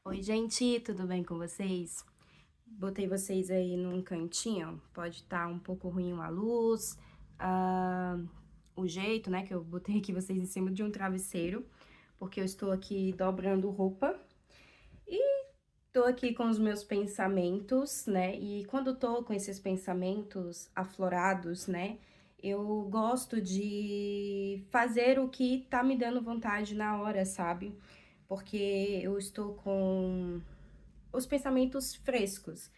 Oi, gente, tudo bem com vocês? Botei vocês aí num cantinho, pode estar um pouco ruim a luz, ah, o jeito, né, que eu botei aqui vocês em cima de um travesseiro, porque eu estou aqui dobrando roupa e tô aqui com os meus pensamentos, né, e quando tô com esses pensamentos aflorados, né, eu gosto de fazer o que tá me dando vontade na hora, sabe? Porque eu estou com os pensamentos frescos.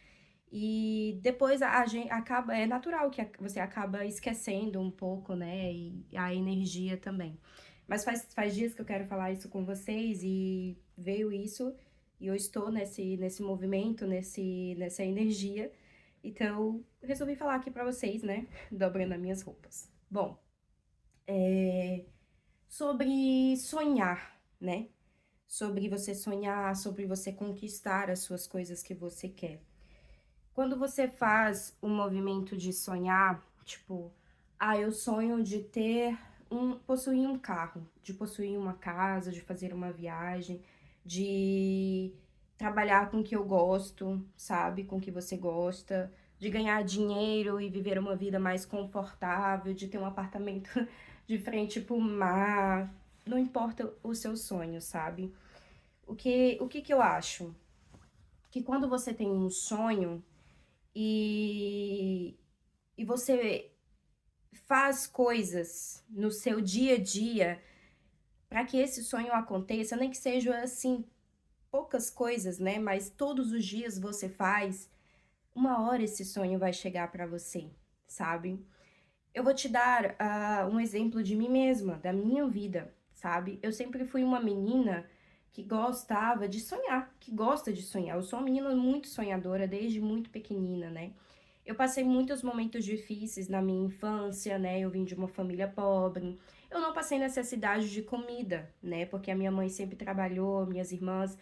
E depois a gente acaba, é natural que você acaba esquecendo um pouco, né? E a energia também. Mas faz dias que eu quero falar isso com vocês e veio isso, e eu estou nesse movimento, nessa energia. Então, resolvi falar aqui pra vocês, né? Dobrando as minhas roupas. Bom, sobre sonhar, né? Sobre você sonhar, sobre você conquistar as suas coisas que você quer. Quando você faz o movimento de sonhar, tipo, eu sonho de possuir um carro, de possuir uma casa, de fazer uma viagem, de trabalhar com o que eu gosto, sabe? Com o que você gosta, de ganhar dinheiro e viver uma vida mais confortável, de ter um apartamento de frente pro mar. Não importa o seu sonho, sabe? O que que eu acho? Que quando você tem um sonho e, e você faz coisas no seu dia a dia para que esse sonho aconteça, nem que seja assim, poucas coisas, né? Mas todos os dias você faz, uma hora esse sonho vai chegar para você, sabe? Eu vou te dar um exemplo de mim mesma, da minha vida, sabe? Eu sempre fui uma menina que gostava de sonhar, que gosta de sonhar. Eu sou uma menina muito sonhadora desde muito pequenina, né? Eu passei muitos momentos difíceis na minha infância, né? Eu vim de uma família pobre. Eu não passei necessidade de comida, né? Porque a minha mãe sempre trabalhou, minhas irmãs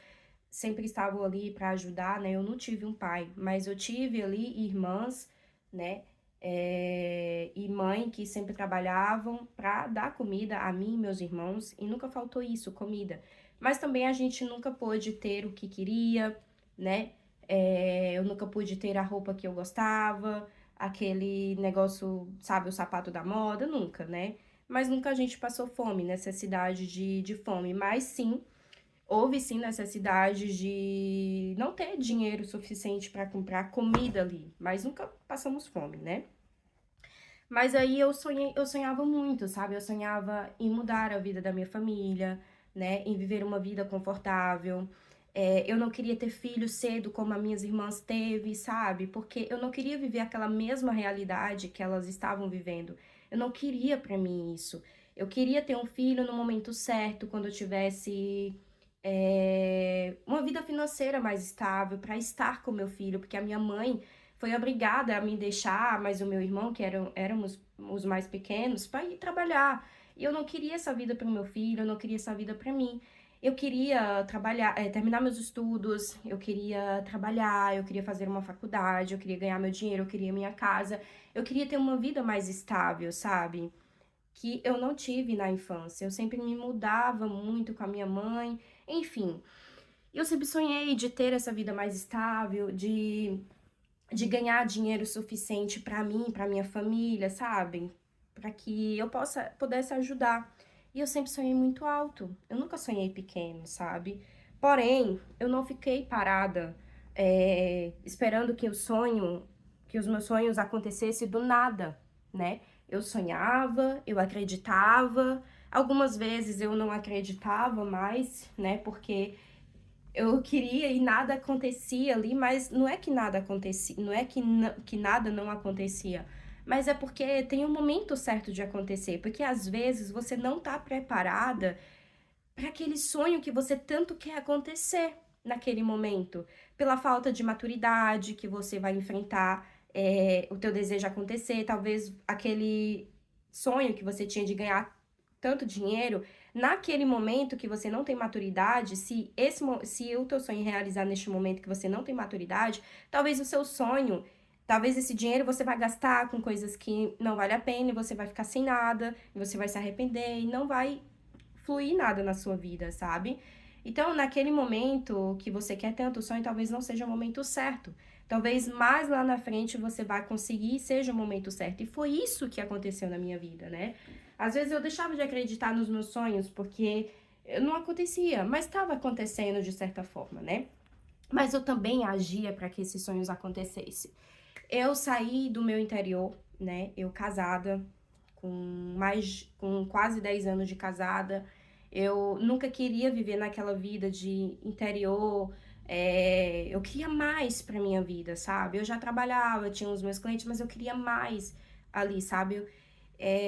sempre estavam ali para ajudar, né? Eu não tive um pai, mas eu tive ali irmãs, né? E mãe que sempre trabalhavam para dar comida a mim e meus irmãos, e nunca faltou isso, comida. Mas também a gente nunca pôde ter o que queria, né? Eu nunca pude ter a roupa que eu gostava, aquele negócio, sabe, o sapato da moda, nunca, né? Mas nunca a gente passou fome, necessidade de fome, mas sim. Houve sim necessidade de não ter dinheiro suficiente para comprar comida ali, mas nunca passamos fome, né? Mas aí eu sonhava muito, sabe? Eu sonhava em mudar a vida da minha família, né? Em viver uma vida confortável. Eu não queria ter filho cedo como as minhas irmãs teve, sabe? Porque eu não queria viver aquela mesma realidade que elas estavam vivendo. Eu não queria pra mim isso. Eu queria ter um filho no momento certo, quando eu tivesse uma vida financeira mais estável, para estar com meu filho, porque a minha mãe foi obrigada a me deixar, mas o meu irmão, éramos os mais pequenos, para ir trabalhar. E eu não queria essa vida para o meu filho, eu não queria essa vida para mim. Eu queria trabalhar, terminar meus estudos, eu queria trabalhar, eu queria fazer uma faculdade, eu queria ganhar meu dinheiro, eu queria minha casa, eu queria ter uma vida mais estável, sabe? Que eu não tive na infância. Eu sempre me mudava muito com a minha mãe, enfim. Eu sempre sonhei de ter essa vida mais estável, de ganhar dinheiro suficiente para mim, para minha família, sabe? Para que eu pudesse ajudar. E eu sempre sonhei muito alto. Eu nunca sonhei pequeno, sabe? Porém, eu não fiquei parada esperando que os meus sonhos acontecessem do nada, né? Eu sonhava, eu acreditava. Algumas vezes eu não acreditava mais, né? Porque eu queria e nada acontecia ali, mas não é que nada acontecia, não é que nada não acontecia, mas é porque tem um momento certo de acontecer, porque às vezes você não tá preparada para aquele sonho que você tanto quer acontecer naquele momento, pela falta de maturidade que você vai enfrentar, o teu desejo acontecer, talvez aquele sonho que você tinha de ganhar tanto dinheiro, naquele momento que você não tem maturidade, se o teu sonho realizar neste momento que você não tem maturidade, talvez o seu sonho, talvez esse dinheiro você vai gastar com coisas que não vale a pena e você vai ficar sem nada, e você vai se arrepender e não vai fluir nada na sua vida, sabe? Então, naquele momento que você quer tanto o sonho, talvez não seja o momento certo. Talvez mais lá na frente você vá conseguir e seja o momento certo. E foi isso que aconteceu na minha vida, né? Às vezes eu deixava de acreditar nos meus sonhos porque não acontecia, mas estava acontecendo de certa forma, né? Mas eu também agia para que esses sonhos acontecessem. Eu saí do meu interior, né? Eu casada, com quase 10 anos de casada. Eu nunca queria viver naquela vida de interior. Eu queria mais pra minha vida, sabe? Eu já trabalhava, tinha os meus clientes, mas eu queria mais ali, sabe?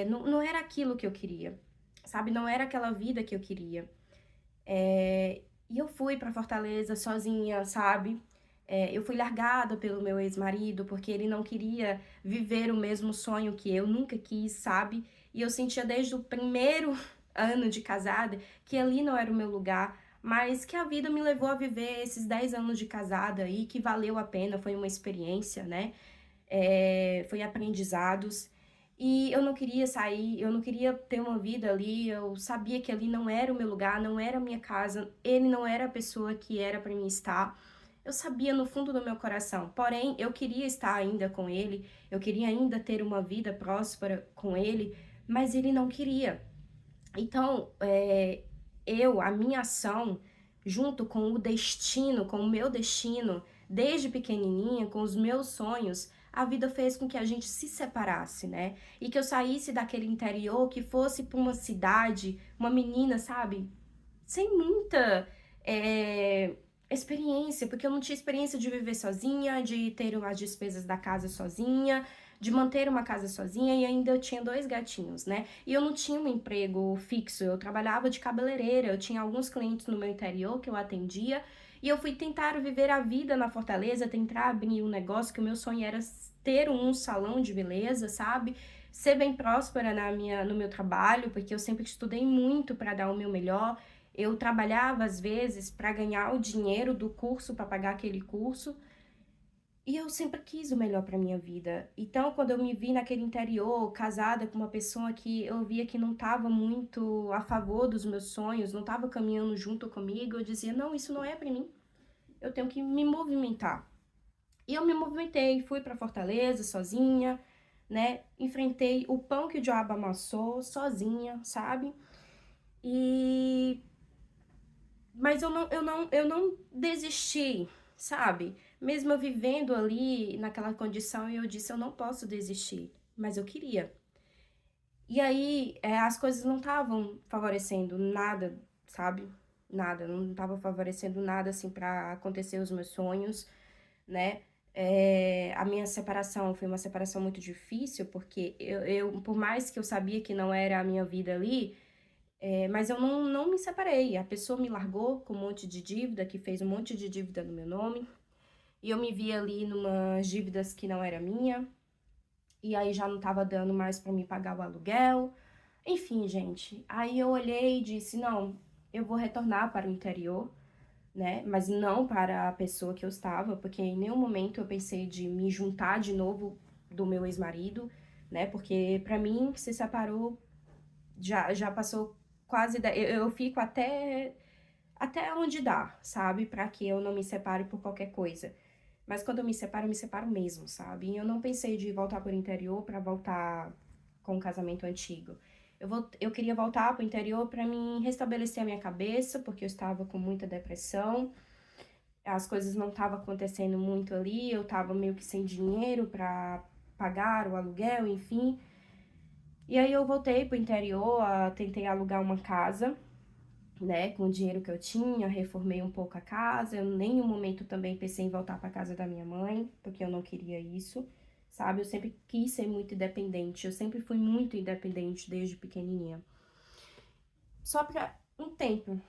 Não era aquilo que eu queria, sabe? Não era aquela vida que eu queria. E eu fui pra Fortaleza sozinha, sabe? Eu fui largada pelo meu ex-marido porque ele não queria viver o mesmo sonho que eu nunca quis, sabe? E eu sentia desde o primeiro ano de casada que ali não era o meu lugar, mas que a vida me levou a viver esses 10 anos de casada e que valeu a pena, foi uma experiência, né? Foi aprendizados. E eu não queria sair, eu não queria ter uma vida ali, eu sabia que ali não era o meu lugar, não era a minha casa, ele não era a pessoa que era para mim estar. Eu sabia no fundo do meu coração, porém eu queria estar ainda com ele, eu queria ainda ter uma vida próspera com ele, mas ele não queria. Então, a minha ação, junto com o destino, com o meu destino, desde pequenininha, com os meus sonhos, a vida fez com que a gente se separasse, né? E que eu saísse daquele interior, que fosse para uma cidade, uma menina, sabe? Sem muita é, experiência, porque eu não tinha experiência de viver sozinha, de ter as despesas da casa sozinha, de manter uma casa sozinha e ainda eu tinha 2 gatinhos, né? E eu não tinha um emprego fixo, eu trabalhava de cabeleireira, eu tinha alguns clientes no meu interior que eu atendia e eu fui tentar viver a vida na Fortaleza, tentar abrir um negócio que o meu sonho era ter um salão de beleza, sabe? Ser bem próspera no meu trabalho, porque eu sempre estudei muito para dar o meu melhor. Eu trabalhava às vezes para ganhar o dinheiro do curso, para pagar aquele curso, e eu sempre quis o melhor para minha vida. Então, quando eu me vi naquele interior, casada com uma pessoa que eu via que não estava muito a favor dos meus sonhos, não estava caminhando junto comigo, eu dizia: "Não, isso não é para mim. Eu tenho que me movimentar". E eu me movimentei, fui para Fortaleza sozinha, né? Enfrentei o pão que o diabo amassou sozinha, sabe? E Mas eu não desisti, sabe? Mesmo eu vivendo ali naquela condição, eu disse, eu não posso desistir, mas eu queria. E aí, as coisas não estavam favorecendo nada, sabe? Nada, não estava favorecendo nada, assim, para acontecer os meus sonhos, né? A minha separação foi uma separação muito difícil, porque por mais que eu sabia que não era a minha vida ali, mas eu não me separei. A pessoa me largou com um monte de dívida, que fez um monte de dívida no meu nome. E eu me vi ali numas dívidas que não era minha. E aí já não tava dando mais pra me pagar o aluguel. Enfim, gente. Aí eu olhei e disse: não, eu vou retornar para o interior, né? Mas não para a pessoa que eu estava, porque em nenhum momento eu pensei de me juntar de novo do meu ex-marido, né? Porque pra mim, que se separou, já passou quase. Eu fico até onde dá, sabe? Pra que eu não me separe por qualquer coisa. Mas quando eu me separo mesmo, sabe? E eu não pensei de voltar pro interior pra voltar com o casamento antigo. Eu queria voltar pro interior pra mim restabelecer a minha cabeça, porque eu estava com muita depressão. As coisas não estavam acontecendo muito ali, eu tava meio que sem dinheiro pra pagar o aluguel, enfim. E aí eu voltei pro interior, tentei alugar uma casa, né, com o dinheiro que eu tinha, reformei um pouco a casa. Eu em nenhum momento também pensei em voltar para casa da minha mãe, porque eu não queria isso, sabe? Eu sempre quis ser muito independente, eu sempre fui muito independente desde pequenininha. Só para um tempo,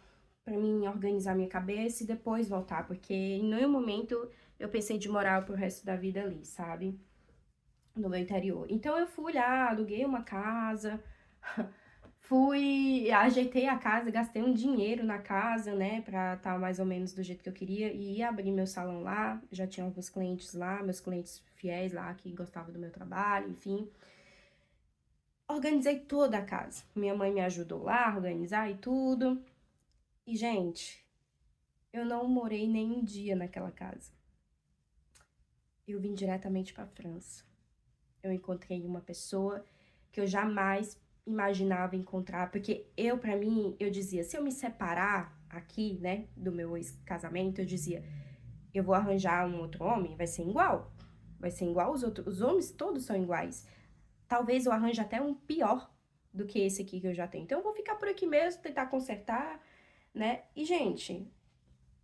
para mim organizar minha cabeça e depois voltar, porque em nenhum momento eu pensei de morar pro resto da vida ali, sabe? No meu interior. Então eu fui lá, aluguei uma casa, ajeitei a casa, gastei um dinheiro na casa, né, pra estar mais ou menos do jeito que eu queria e ia abrir meu salão lá. Já tinha alguns clientes lá, meus clientes fiéis lá que gostavam do meu trabalho, enfim. Organizei toda a casa. Minha mãe me ajudou lá a organizar e tudo. E, gente, eu não morei nem um dia naquela casa. Eu vim diretamente para a França. Eu encontrei uma pessoa que eu jamais imaginava encontrar, porque para mim, eu dizia, se eu me separar aqui, né, do meu ex-casamento, eu dizia, eu vou arranjar um outro homem, vai ser igual os outros, os homens todos são iguais. Talvez eu arranje até um pior do que esse aqui que eu já tenho. Então eu vou ficar por aqui mesmo, tentar consertar, né? E gente,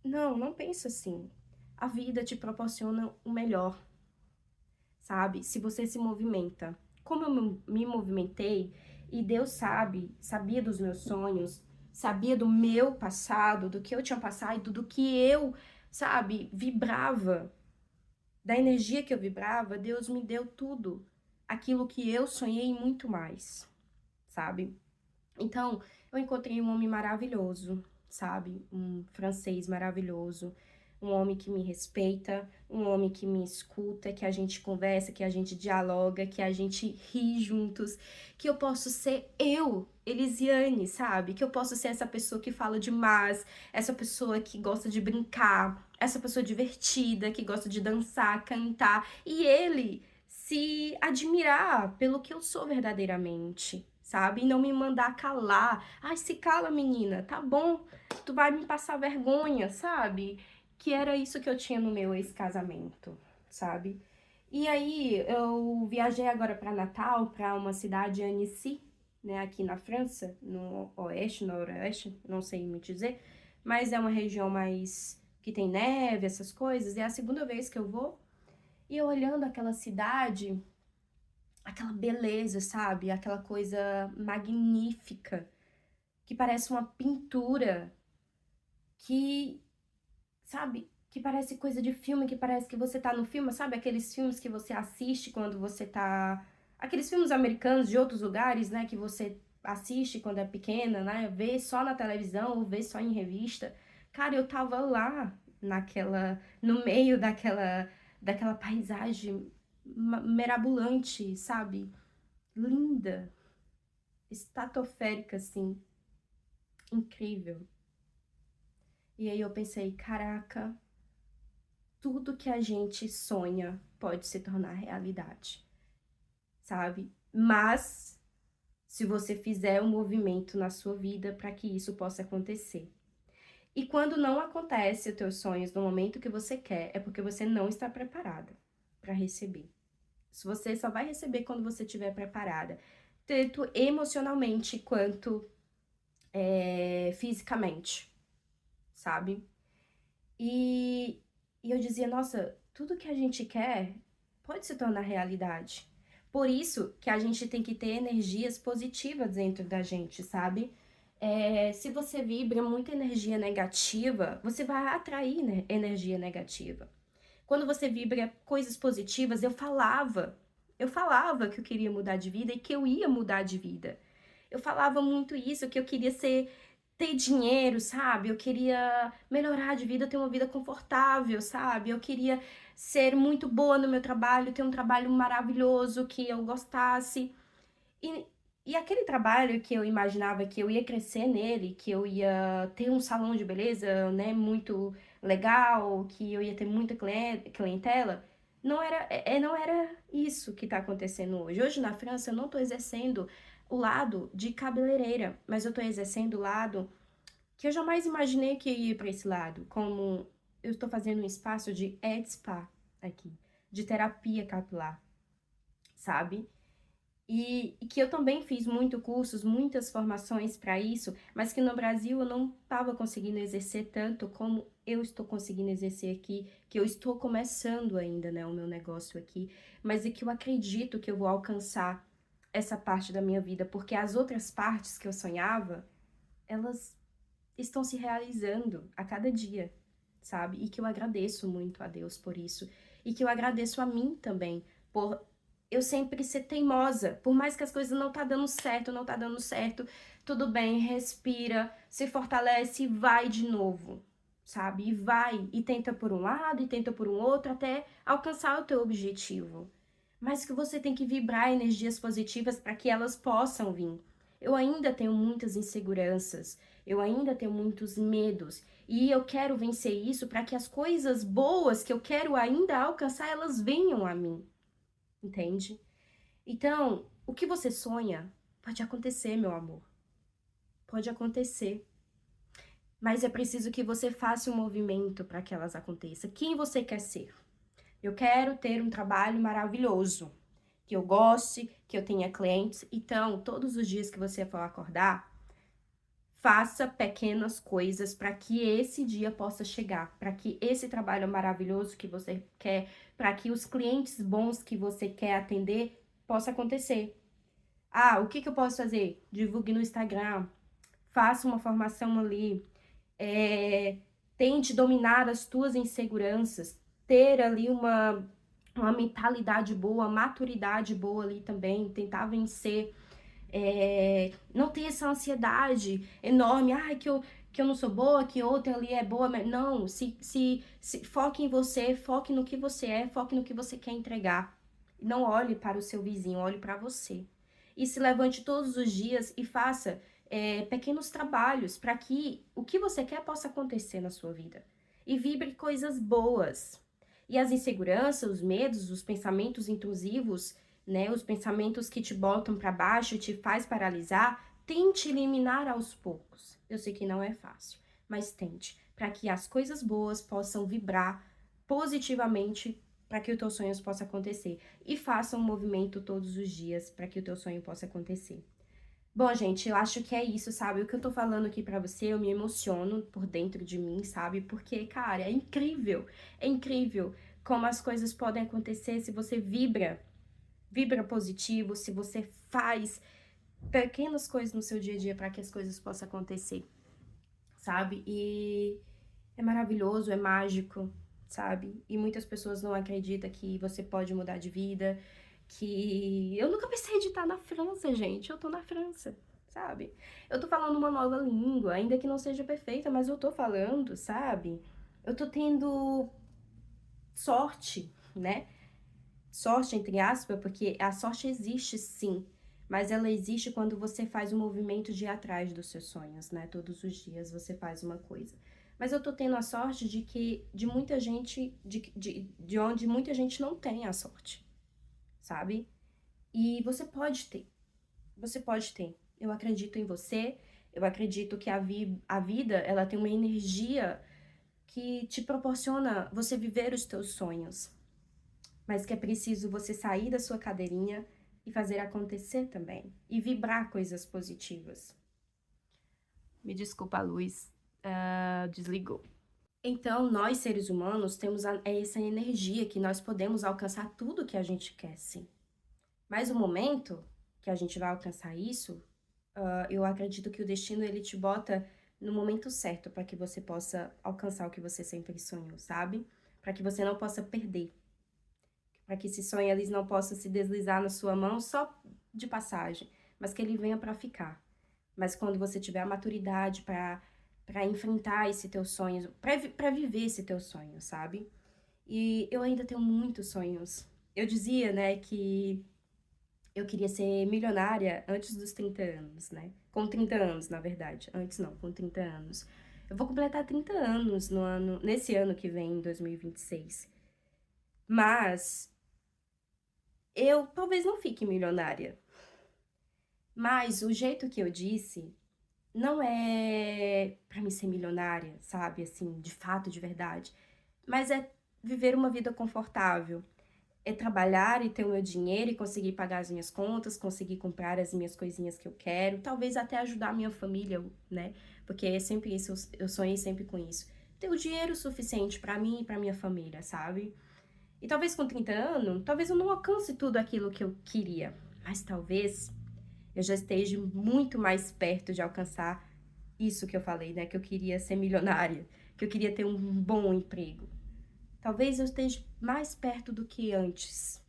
não pensa assim. A vida te proporciona o melhor, sabe? Se você se movimenta. Como eu me movimentei, e Deus sabia dos meus sonhos, sabia do meu passado, do que eu tinha passado, do que eu, sabe, vibrava, da energia que eu vibrava, Deus me deu tudo. Aquilo que eu sonhei e muito mais, sabe? Então, eu encontrei um homem maravilhoso, sabe? Um francês maravilhoso, um homem que me respeita, um homem que me escuta, que a gente conversa, que a gente dialoga, que a gente ri juntos, que eu posso ser eu, Elisiane, sabe? Que eu posso ser essa pessoa que fala demais, essa pessoa que gosta de brincar, essa pessoa divertida, que gosta de dançar, cantar, e ele se admirar pelo que eu sou verdadeiramente, sabe? E não me mandar calar. Ai, se cala, menina, tá bom, tu vai me passar vergonha, sabe? Que era isso que eu tinha no meu ex-casamento, sabe? E aí, eu viajei agora para Natal, para uma cidade, Annecy, né, aqui na França, no oeste, noroeste, não sei me dizer, mas é uma região mais que tem neve, essas coisas, e é a segunda vez que eu vou. E eu olhando aquela cidade, aquela beleza, sabe? Aquela coisa magnífica, que parece uma pintura, que, sabe? Que parece coisa de filme, que parece que você tá no filme, sabe? Aqueles filmes que você assiste quando você tá. Aqueles filmes americanos de outros lugares, né? Que você assiste quando é pequena, né? Vê só na televisão ou vê só em revista. Cara, eu tava lá no meio daquela paisagem mirabolante, sabe? Linda, estratosférica, assim, incrível. E aí eu pensei, caraca, tudo que a gente sonha pode se tornar realidade, sabe? Mas se você fizer um movimento na sua vida para que isso possa acontecer. E quando não acontece os teus sonhos no momento que você quer, é porque você não está preparada para receber. Se você só vai receber quando você estiver preparada, tanto emocionalmente quanto fisicamente, sabe? E, e eu dizia, nossa, tudo que a gente quer pode se tornar realidade. Por isso que a gente tem que ter energias positivas dentro da gente, sabe? Se você vibra muita energia negativa, você vai atrair, né, energia negativa. Quando você vibra coisas positivas, eu falava que eu queria mudar de vida e que eu ia mudar de vida. Eu falava muito isso, que eu queria ter dinheiro, sabe? Eu queria melhorar de vida, ter uma vida confortável, sabe? Eu queria ser muito boa no meu trabalho, ter um trabalho maravilhoso, que eu gostasse. E, e aquele trabalho que eu imaginava que eu ia crescer nele, que eu ia ter um salão de beleza, né, muito legal, que eu ia ter muita clientela, não era isso que está acontecendo hoje. Hoje na França eu não estou exercendo o lado de cabeleireira, mas eu estou exercendo o lado que eu jamais imaginei que eu ia para esse lado, como eu estou fazendo um espaço de Ed Spa aqui, de terapia capilar, sabe? E que eu também fiz muito cursos, muitas formações para isso, mas que no Brasil eu não estava conseguindo exercer tanto como eu estou conseguindo exercer aqui, que eu estou começando ainda, né, o meu negócio aqui, mas é que eu acredito que eu vou alcançar essa parte da minha vida, porque as outras partes que eu sonhava, elas estão se realizando a cada dia, sabe? E que eu agradeço muito a Deus por isso, e que eu agradeço a mim também por eu sempre ser teimosa, por mais que as coisas não tá dando certo, não tá dando certo, tudo bem, respira, se fortalece e vai de novo, sabe? E vai, e tenta por um lado, e tenta por um outro, até alcançar o teu objetivo. Mas que você tem que vibrar energias positivas para que elas possam vir. Eu ainda tenho muitas inseguranças, eu ainda tenho muitos medos, e eu quero vencer isso para que as coisas boas que eu quero ainda alcançar, elas venham a mim, entende? Então, o que você sonha pode acontecer, meu amor. Pode acontecer. Mas é preciso que você faça um movimento para que elas aconteçam. Quem você quer ser? Eu quero ter um trabalho maravilhoso, que eu goste, que eu tenha clientes. Então, todos os dias que você for acordar, faça pequenas coisas para que esse dia possa chegar, para que esse trabalho maravilhoso que você quer, para que os clientes bons que você quer atender possa acontecer. Ah, o que que eu posso fazer? Divulgue no Instagram, faça uma formação ali, é, tente dominar as tuas inseguranças, ter ali uma mentalidade boa, maturidade boa ali também, tentar vencer, não ter essa ansiedade enorme, que eu não sou boa, que outra ali é boa, mas não, se foque em você, foque no que você é, foque no que você quer entregar. Não olhe para o seu vizinho, olhe para você. E se levante todos os dias e faça pequenos trabalhos para que o que você quer possa acontecer na sua vida. E vibre coisas boas. E as inseguranças, os medos, os pensamentos intrusivos, né, os pensamentos que te botam para baixo e te faz paralisar, tente eliminar aos poucos. Eu sei que não é fácil, mas tente, para que as coisas boas possam vibrar positivamente para que o teu sonho possa acontecer. E faça um movimento todos os dias para que o teu sonho possa acontecer. Bom, gente, eu acho que é isso, sabe? O que eu tô falando aqui pra você, eu me emociono por dentro de mim, sabe? Porque, cara, é incrível como as coisas podem acontecer se você vibra positivo, se você faz pequenas coisas no seu dia a dia para que as coisas possam acontecer, sabe? E é maravilhoso, é mágico, sabe? E muitas pessoas não acreditam que você pode mudar de vida, que eu nunca pensei de estar na França, gente. Eu tô na França, sabe? Eu tô falando uma nova língua, ainda que não seja perfeita, mas eu tô falando, sabe? Eu tô tendo sorte, né? Sorte, entre aspas, porque a sorte existe sim, mas ela existe quando você faz o movimento de ir atrás dos seus sonhos, né? Todos os dias você faz uma coisa. Mas eu tô tendo a sorte de que, de muita gente, de onde muita gente não tem a sorte, sabe? E você pode ter. Eu acredito em você, eu acredito que a vida, ela tem uma energia que te proporciona você viver os teus sonhos, mas que é preciso você sair da sua cadeirinha e fazer acontecer também. E vibrar coisas positivas. Me desculpa, a luz desligou. Então, nós seres humanos temos essa energia que nós podemos alcançar tudo que a gente quer, sim. Mas o momento que a gente vai alcançar isso, eu acredito que o destino ele te bota no momento certo para que você possa alcançar o que você sempre sonhou, sabe? Para que você não possa perder. Para que esse sonho eles não possa se deslizar na sua mão só de passagem, mas que ele venha para ficar. Mas quando você tiver a maturidade para enfrentar esse teu sonho, para viver esse teu sonho, sabe? E eu ainda tenho muitos sonhos. Eu dizia, né, que eu queria ser milionária antes dos 30 anos, né? Com 30 anos, na verdade. Antes não, com 30 anos. Eu vou completar 30 anos nesse ano que vem, em 2026. Mas eu talvez não fique milionária. Mas o jeito que eu disse não é pra mim ser milionária, sabe? Assim, de fato, de verdade. Mas é viver uma vida confortável. É trabalhar e ter o meu dinheiro e conseguir pagar as minhas contas, conseguir comprar as minhas coisinhas que eu quero, talvez até ajudar a minha família, né? Porque é sempre isso, eu sonhei sempre com isso. Ter o dinheiro suficiente pra mim e pra minha família, sabe? E talvez com 30 anos, talvez eu não alcance tudo aquilo que eu queria, mas talvez eu já esteja muito mais perto de alcançar isso que eu falei, né? Que eu queria ser milionária, que eu queria ter um bom emprego. Talvez eu esteja mais perto do que antes,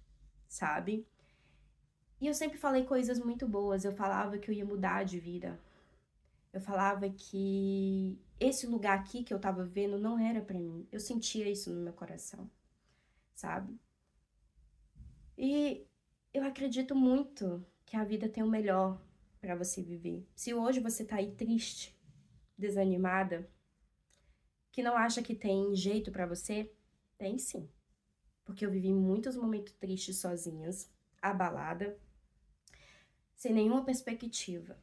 sabe? E eu sempre falei coisas muito boas. Eu falava que eu ia mudar de vida. Eu falava que esse lugar aqui que eu tava vivendo não era pra mim. Eu sentia isso no meu coração, sabe? E eu acredito muito que a vida tem o melhor. pra você viver. Se hoje você tá aí triste, desanimada, que não acha que tem jeito pra você, tem sim. Porque eu vivi muitos momentos tristes sozinhas, abalada, sem nenhuma perspectiva.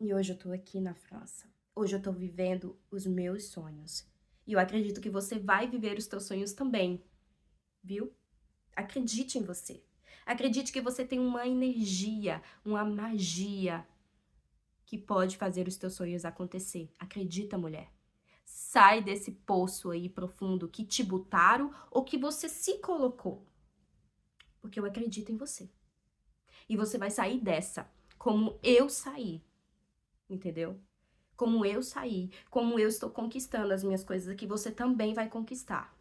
E hoje eu tô aqui na França. Hoje eu tô vivendo os meus sonhos. E eu acredito que você vai viver os teus sonhos também, viu? Acredite em você. Acredite que você tem uma energia, uma magia que pode fazer os teus sonhos acontecer. Acredita, mulher. Sai desse poço aí profundo que te botaram ou que você se colocou. Porque eu acredito em você. E você vai sair dessa, como eu saí, entendeu? Como eu saí, como eu estou conquistando as minhas coisas aqui, você também vai conquistar.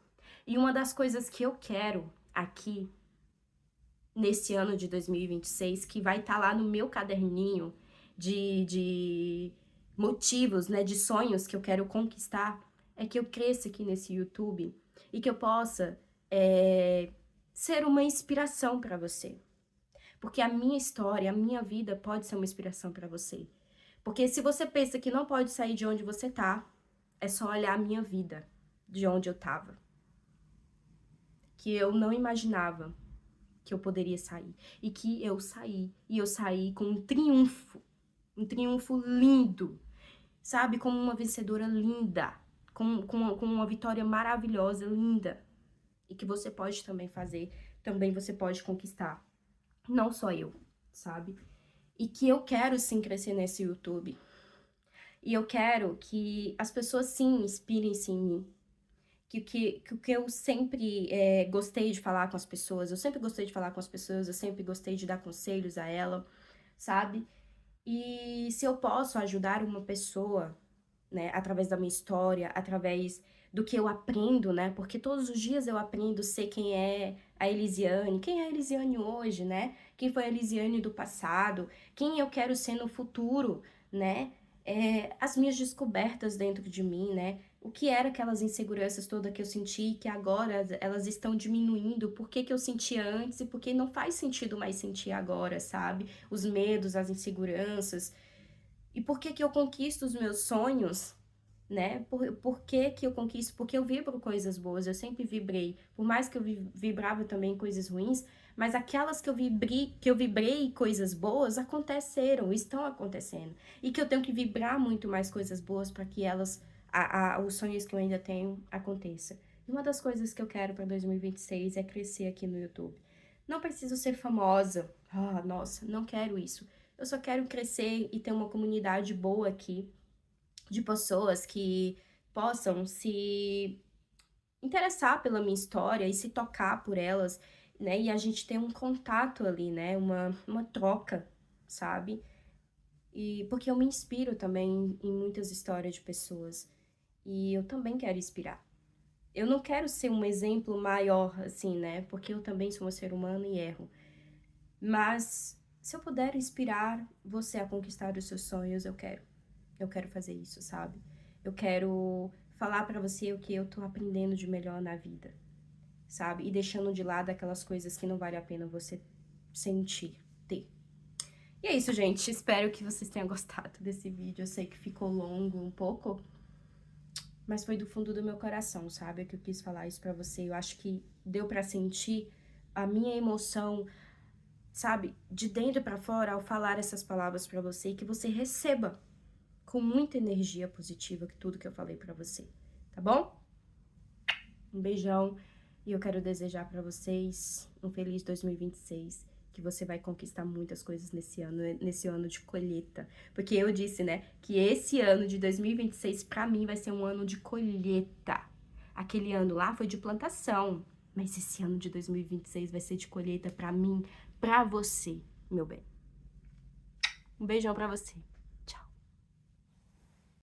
E uma das coisas que eu quero aqui, nesse ano de 2026, que vai estar lá no meu caderninho de motivos, né, de sonhos que eu quero conquistar, é que eu cresça aqui nesse YouTube e que eu possa ser uma inspiração para você. Porque a minha história, a minha vida pode ser uma inspiração para você. Porque se você pensa que não pode sair de onde você tá, é só olhar a minha vida, de onde eu tava. Que eu não imaginava que eu poderia sair. E que eu saí. E eu saí com um triunfo lindo, sabe? Como uma vencedora linda, com uma vitória maravilhosa, linda. E que você pode também fazer, também você pode conquistar. Não só eu, sabe? E que eu quero sim crescer nesse YouTube. E eu quero que as pessoas sim inspirem-se em mim. Que eu sempre gostei de falar com as pessoas, eu sempre gostei de falar com as pessoas, eu sempre gostei de dar conselhos a ela, sabe? E se eu posso ajudar uma pessoa, né, através da minha história, através do que eu aprendo, né? Porque todos os dias eu aprendo a ser quem é a Elisiane, quem é a Elisiane hoje, né? Quem foi a Elisiane do passado, quem eu quero ser no futuro, né? As minhas descobertas dentro de mim, né? O que era aquelas inseguranças todas que eu senti, que agora elas estão diminuindo, por que que eu sentia antes e por que não faz sentido mais sentir agora, sabe? Os medos, as inseguranças. E por que que eu conquisto os meus sonhos, né? Por que que eu conquisto? Porque eu vibro coisas boas, eu sempre vibrei. Por mais que eu vibrava também coisas ruins, mas aquelas que eu vibrei coisas boas aconteceram, estão acontecendo. E que eu tenho que vibrar muito mais coisas boas para que elas, os sonhos que eu ainda tenho, aconteçam. E uma das coisas que eu quero para 2026 é crescer aqui no YouTube. Não preciso ser famosa. Ah, nossa, não quero isso. Eu só quero crescer e ter uma comunidade boa aqui, de pessoas que possam se interessar pela minha história e se tocar por elas, né? E a gente ter um contato ali, né? Uma troca, sabe? E porque eu me inspiro também em muitas histórias de pessoas. E eu também quero inspirar. Eu não quero ser um exemplo maior, assim, né? Porque eu também sou um ser humano e erro. Mas se eu puder inspirar você a conquistar os seus sonhos, eu quero. Eu quero fazer isso, sabe? Eu quero falar pra você o que eu tô aprendendo de melhor na vida, sabe? E deixando de lado aquelas coisas que não vale a pena você sentir, ter. E é isso, gente. Espero que vocês tenham gostado desse vídeo. Eu sei que ficou longo um pouco, mas foi do fundo do meu coração, sabe? Que eu quis falar isso pra você. Eu acho que deu pra sentir a minha emoção, sabe? De dentro pra fora ao falar essas palavras pra você e que você receba com muita energia positiva que tudo que eu falei pra você, tá bom? Um beijão e eu quero desejar pra vocês um feliz 2026, que você vai conquistar muitas coisas nesse ano de colheita. Porque eu disse, né, que esse ano de 2026 pra mim vai ser um ano de colheita. Aquele ano lá foi de plantação, mas esse ano de 2026 vai ser de colheita pra mim, pra você, meu bem. Um beijão pra você.